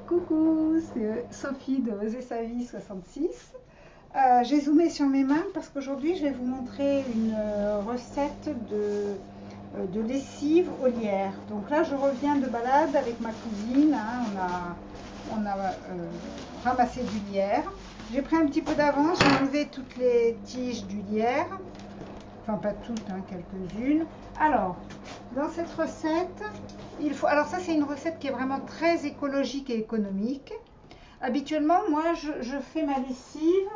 Coucou, c'est Sophie de Oser sa vie 66. J'ai zoomé sur mes mains parce qu'aujourd'hui je vais vous montrer une recette de lessive au lierre. Donc là je reviens de balade avec ma cousine, hein, on a ramassé du lierre. J'ai pris un petit peu d'avance, j'ai enlevé toutes les tiges du lierre, enfin pas toutes, hein, quelques-unes. Alors, dans cette recette, il faut. Alors ça, c'est une recette qui est vraiment très écologique et économique. Habituellement, moi, je fais ma lessive,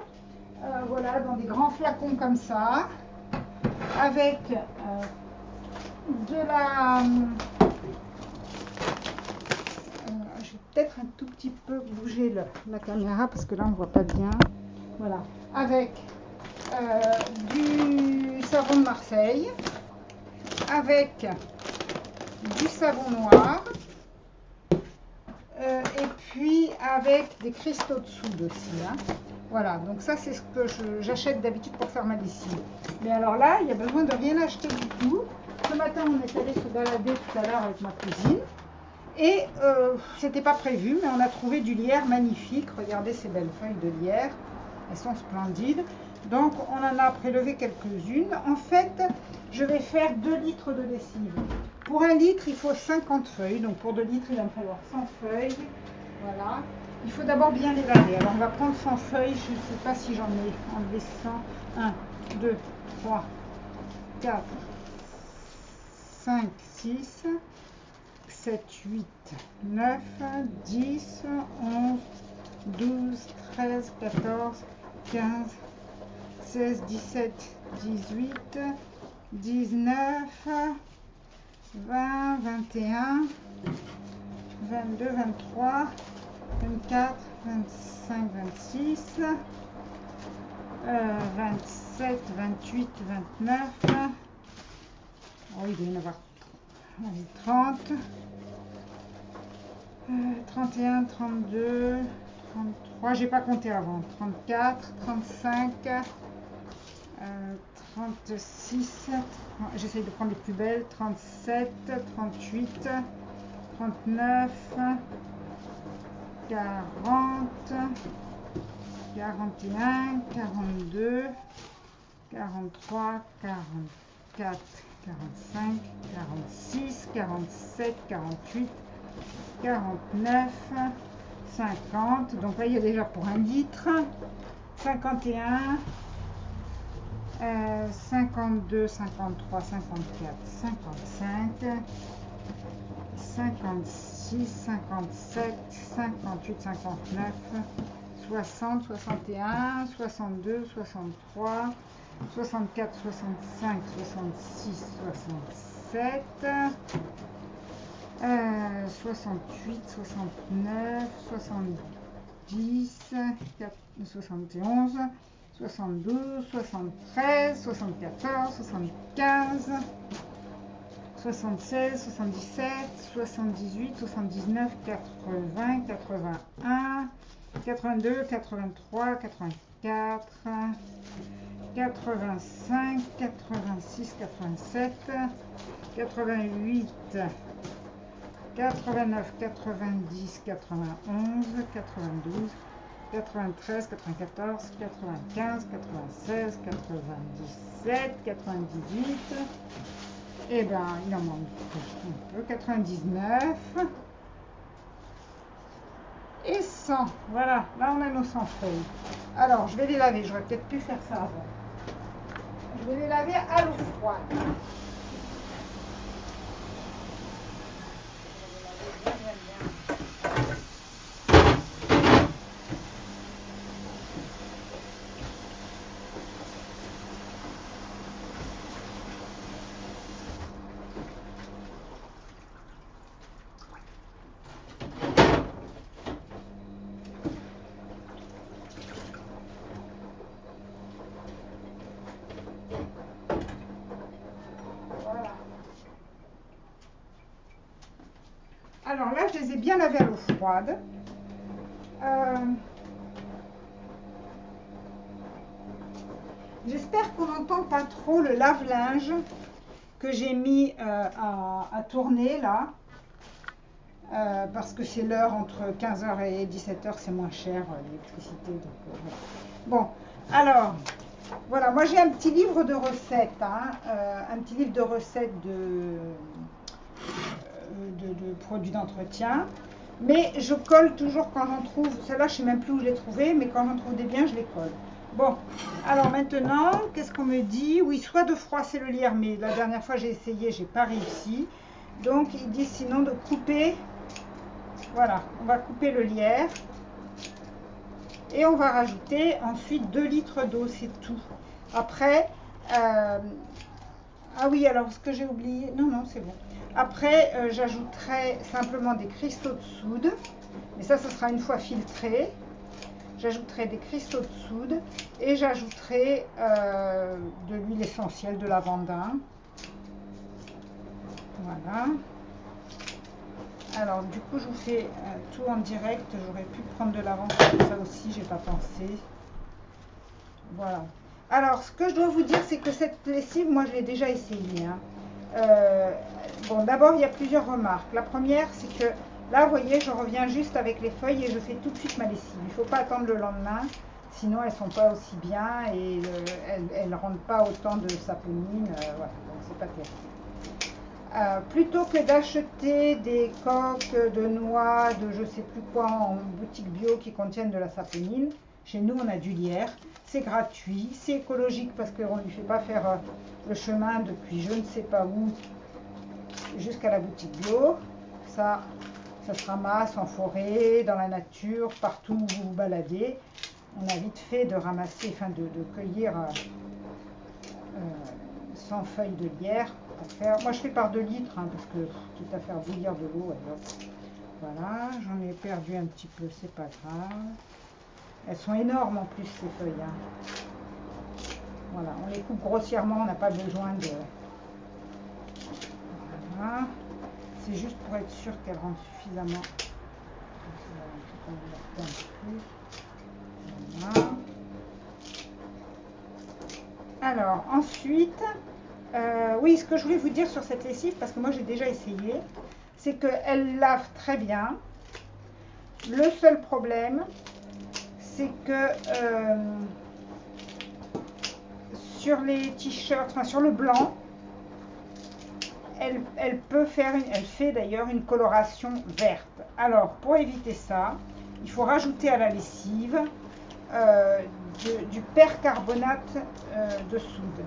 voilà, dans des grands flacons comme ça, avec de la. Je vais peut-être un tout petit peu bouger la caméra parce que là, on ne voit pas bien. Voilà, avec du savon de Marseille, avec du savon noir, et puis avec des cristaux de soude aussi, hein. Voilà, donc ça c'est ce que j'achète d'habitude pour faire ma lessive. Mais alors là, il y a besoin de rien acheter du tout. Ce matin, on est allé se balader tout à l'heure avec ma cousine. Et c'était pas prévu, mais on a trouvé du lierre magnifique. Regardez ces belles feuilles de lierre, elles sont splendides. Donc on en a prélevé quelques-unes. En fait, je vais faire 2 litres de lessive. Pour 1 litre, il faut 50 feuilles. Donc pour 2 litres, il va me falloir 100 feuilles. Voilà. Il faut d'abord bien les laver. Alors on va prendre 100 feuilles. Je ne sais pas si j'en ai enlevé 100. 1, 2, 3, 4, 5, 6, 7, 8, 9, 10, 11, 12, 13, 14, 15, 16, 17, 18, 19, 20, 21, 22, 23, 24, 25, 26, 27, 28, 29, oh, il doit y en avoir 30, 31, 32, 33, j'ai pas compté avant, 34, 35, 36, j'essaye de prendre les plus belles, 37, 38, 39, 40, 41, 42, 43, 44, 45, 46, 47, 48, 49, 50. Donc là, il y a déjà pour 1 litre. 51, 52, 53, 54, 55, 56, 57, 58, 59, 60, 61, 62, 63, 64, 65, 66, 67, 68, 69, 70, 71, 72, 73, 74, 75, 76, 77, 78, 79, 80, 81, 82, 83, 84, 85, 86, 87, 88, 89, 90, 91, 92, 93, 94, 95, 96, 97, 98, et ben il en manque un peu, 99 et 100. Voilà, là on a nos 100 feuilles. Alors je vais les laver, j'aurais peut-être pu faire ça avant. Je vais les laver à l'eau froide. Alors là, je les ai bien lavés à l'eau froide. J'espère qu'on n'entend pas trop le lave-linge que j'ai mis à tourner là. parce que c'est l'heure entre 15h et 17h, c'est moins cher l'électricité. Voilà. Bon, alors, voilà, moi j'ai un petit livre de recettes, hein, un petit livre de recettes de produits d'entretien. Mais je colle toujours quand j'en trouve. Celle-là, je ne sais même plus où je l'ai trouvée, mais quand j'en trouve des biens, je les colle. Bon, alors maintenant, qu'est-ce qu'on me dit? Oui, soit de froisser le lierre, mais la dernière fois j'ai essayé, j'ai pas réussi. Donc, ils disent sinon de couper. Voilà, on va couper le lierre. Et on va rajouter ensuite 2 litres d'eau, c'est tout. Après, ah oui, alors ce que j'ai oublié, non, c'est bon. Après, j'ajouterai simplement des cristaux de soude. Mais ça sera une fois filtré. J'ajouterai des cristaux de soude et j'ajouterai de l'huile essentielle de lavandin. Voilà. Alors, du coup, je vous fais tout en direct. J'aurais pu prendre de l'avance pour ça aussi, j'ai pas pensé. Voilà. Alors, ce que je dois vous dire, c'est que cette lessive, moi, je l'ai déjà essayée. Hein. Bon, d'abord, il y a plusieurs remarques. La première, c'est que là, vous voyez, je reviens juste avec les feuilles et je fais tout de suite ma lessive. Il ne faut pas attendre le lendemain, sinon elles ne sont pas aussi bien et elles ne rendent pas autant de saponine. Voilà, donc c'est pas terrible. Plutôt que d'acheter des coques de noix, de je sais plus quoi en boutique bio qui contiennent de la saponine, chez nous on a du lierre, c'est gratuit, c'est écologique parce qu'on ne lui fait pas faire le chemin depuis je ne sais pas où jusqu'à la boutique bio. Ça se ramasse en forêt, dans la nature, partout où vous vous baladez. On a vite fait de ramasser, enfin de cueillir 100 feuilles de lierre. Pour faire. Moi je fais par 2 litres, hein, parce que quitte à faire bouillir de l'eau. Voilà, j'en ai perdu un petit peu, c'est pas grave. Elles sont énormes en plus ces feuilles. Hein. Voilà, on les coupe grossièrement, on n'a pas besoin de... Voilà. C'est juste pour être sûr qu'elles rendent suffisamment. Voilà. Alors ensuite, oui, ce que je voulais vous dire sur cette lessive, parce que moi j'ai déjà essayé, c'est qu'elle lave très bien. Le seul problème, c'est que sur les t-shirts, enfin sur le blanc, elle fait d'ailleurs une coloration verte. Alors pour éviter ça, il faut rajouter à la lessive du percarbonate de soude.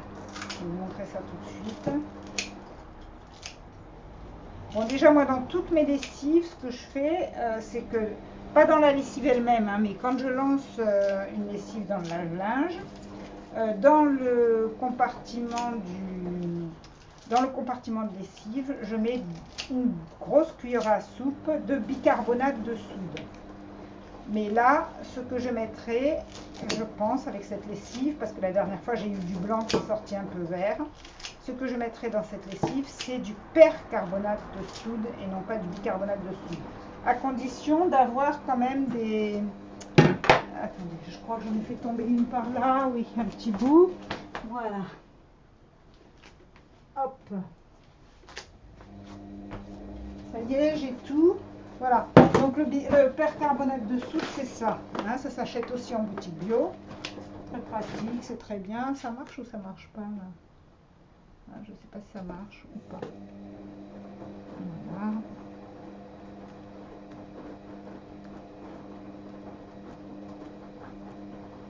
Je vais vous montrer ça tout de suite. Bon, déjà moi dans toutes mes lessives, ce que je fais, c'est que, pas dans la lessive elle-même, hein, mais quand je lance une lessive dans le lave-linge, dans le compartiment de lessive, je mets une grosse cuillère à soupe de bicarbonate de soude. Mais là, ce que je mettrai, je pense, avec cette lessive, parce que la dernière fois j'ai eu du blanc qui est sorti un peu vert, ce que je mettrai dans cette lessive, c'est du percarbonate de soude et non pas du bicarbonate de soude. À condition d'avoir quand même des... Attendez, je crois que j'en ai fait tomber une par là, oui, un petit bout. Voilà. Hop. Ça y est, j'ai tout. Voilà. Donc le percarbonate de soude, c'est ça. Hein, ça s'achète aussi en boutique bio. Très pratique, c'est très bien. Ça marche ou ça marche pas là? Ah, je ne sais pas si ça marche ou pas. Voilà.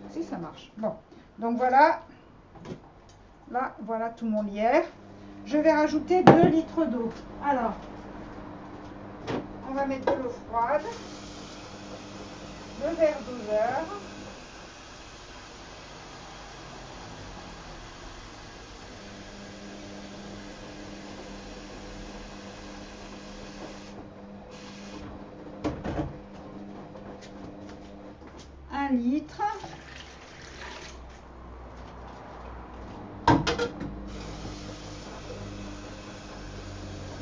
Si ça marche. Bon. Donc voilà. Là, voilà tout mon lierre. Je vais rajouter 2 litres d'eau. Alors, on va mettre de l'eau froide. 2 verres d'odeur. Un litre.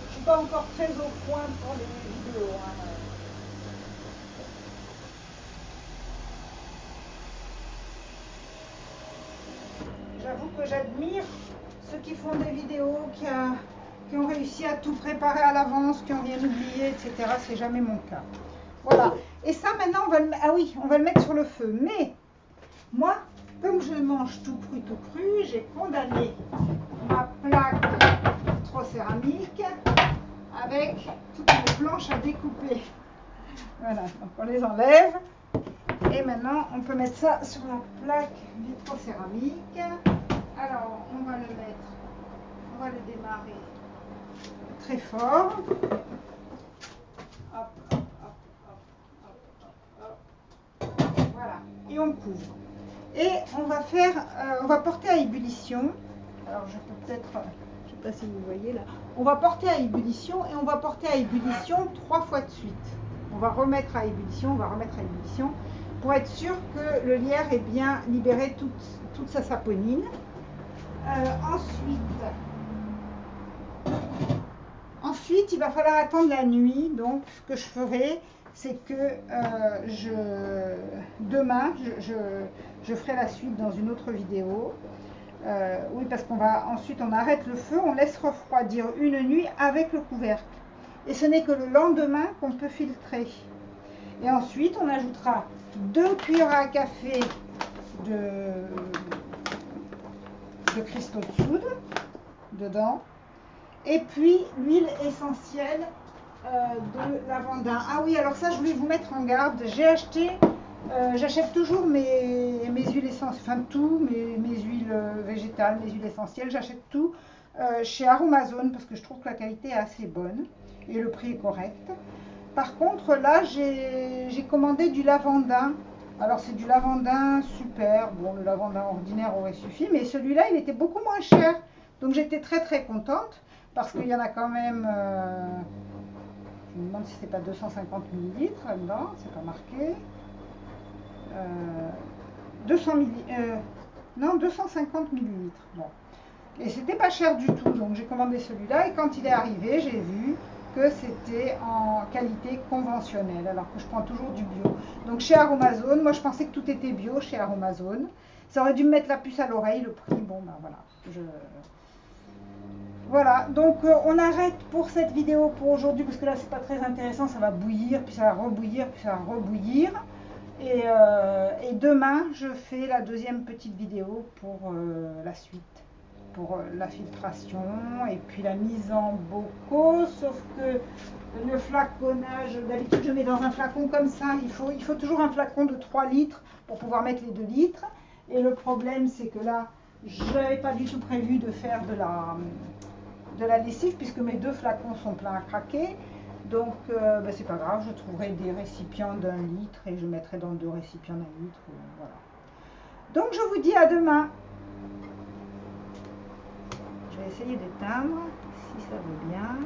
Je suis pas encore très au point pour les vidéos. Hein. J'avoue que j'admire ceux qui font des vidéos qui ont réussi à tout préparer à l'avance, qui ont rien oublié, etc. C'est jamais mon cas. Voilà. Et ça, maintenant, on va le, ah oui, on va le mettre sur le feu. Mais moi, comme je mange tout cru, j'ai condamné ma plaque vitrocéramique avec toutes les planches à découper. Voilà, donc on les enlève. Et maintenant, on peut mettre ça sur la plaque vitrocéramique. Alors, on va le mettre, on va le démarrer très fort. Hop, hop, hop, hop, hop, hop. Voilà, et on couvre. Et on va faire, on va porter à ébullition. Alors, je peux peut-être, je ne sais pas si vous voyez là. On va porter à ébullition et on va porter à ébullition 3 fois de suite. On va remettre à ébullition, on va remettre à ébullition pour être sûr que le lierre ait bien libéré toute sa saponine. Ensuite, il va falloir attendre la nuit. Donc, ce que je ferai, c'est que demain, je ferai la suite dans une autre vidéo. Oui, parce qu'on va ensuite, on arrête le feu, on laisse refroidir une nuit avec le couvercle. Et ce n'est que le lendemain qu'on peut filtrer. Et ensuite, on ajoutera 2 cuillères à café de cristaux de soude dedans. Et puis, l'huile essentielle de lavandin. Ah oui, alors ça, je voulais vous mettre en garde. J'ai acheté, j'achète toujours mes huiles essentielles, enfin tout, mes huiles végétales, mes huiles essentielles. J'achète tout chez Aromazone parce que je trouve que la qualité est assez bonne et le prix est correct. Par contre, là, j'ai commandé du lavandin. Alors, c'est du lavandin super. Bon, le lavandin ordinaire aurait suffi, mais celui-là, il était beaucoup moins cher. Donc, j'étais très, très contente parce qu'il y en a quand même... je me demande si c'est pas 250 ml là-dedans. C'est pas marqué. 250 ml. Bon. Et c'était pas cher du tout. Donc, j'ai commandé celui-là. Et quand il est arrivé, j'ai vu que c'était en qualité conventionnelle, alors que je prends toujours du bio. Donc chez Aromazone, moi je pensais que tout était bio chez Aromazone. Ça aurait dû me mettre la puce à l'oreille, le prix, bon ben voilà. Voilà, donc on arrête pour cette vidéo pour aujourd'hui, parce que là c'est pas très intéressant, ça va bouillir, puis ça va rebouillir, puis ça va rebouillir. Et demain, je fais la deuxième petite vidéo pour la suite. Pour la filtration et puis la mise en bocaux, sauf que le flaconnage, d'habitude je mets dans un flacon comme ça, il faut toujours un flacon de 3 litres pour pouvoir mettre les 2 litres, et le problème c'est que là je n'avais pas du tout prévu de faire de la lessive puisque mes 2 flacons sont pleins à craquer, donc ben, c'est pas grave, je trouverai des récipients d'1 litre et je mettrai dans 2 récipients d'1 litre, voilà. Donc je vous dis à demain. Je vais essayer d'éteindre si ça veut bien.